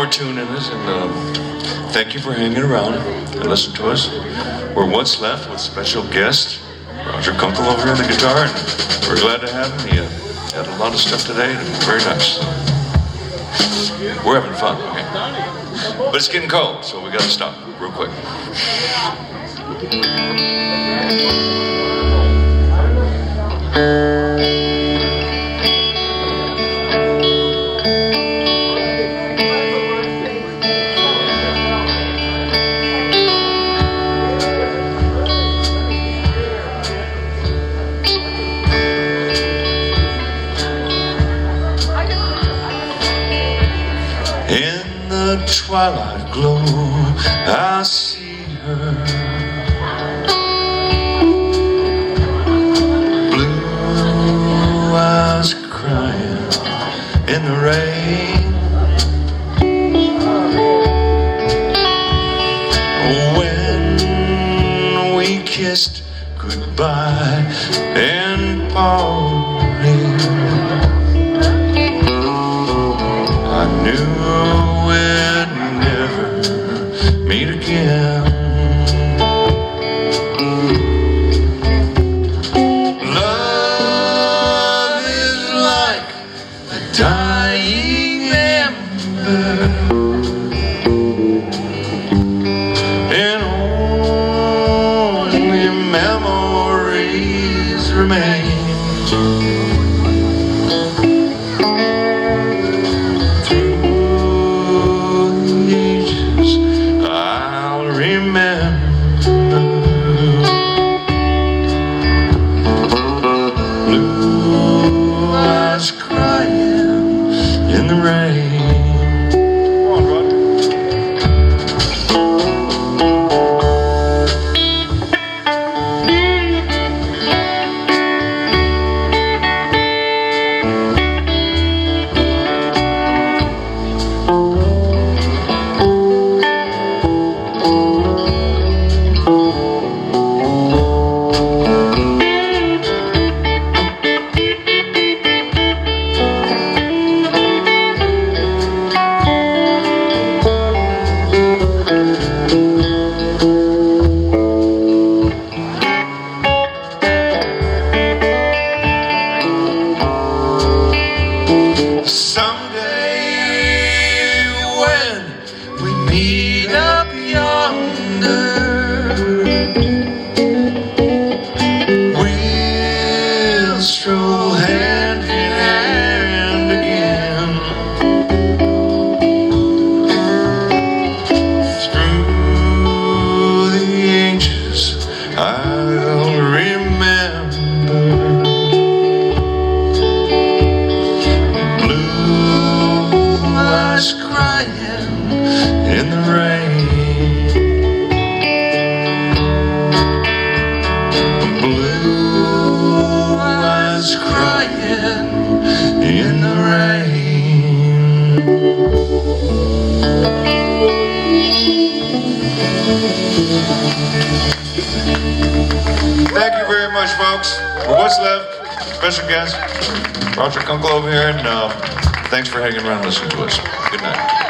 more tune in us, and thank you for hanging around and listening to us. We're What's Left with special guest Roger Kunkel over here on the guitar, and we're glad to have him. He had a lot of stuff today, and very nice. We're having fun, okay? But it's getting cold, so we gotta stop real quick. In the twilight glow, I see her, blue eyes crying in the rain. When we kissed goodbye and parted, I knew we'd never meet again. Love is like a dying ember, and only memories remain. Blue eyes crying in the rain. Come on, Roger. Someday when we meet up yonder, we'll stroll hand in hand again through the ages. I'll remember crying in the rain. Blue eyes crying in the rain. Thank you very much, folks. For What's Left, special guest Roger Kunkel over here, and thanks for hanging around and listening to us. Good night.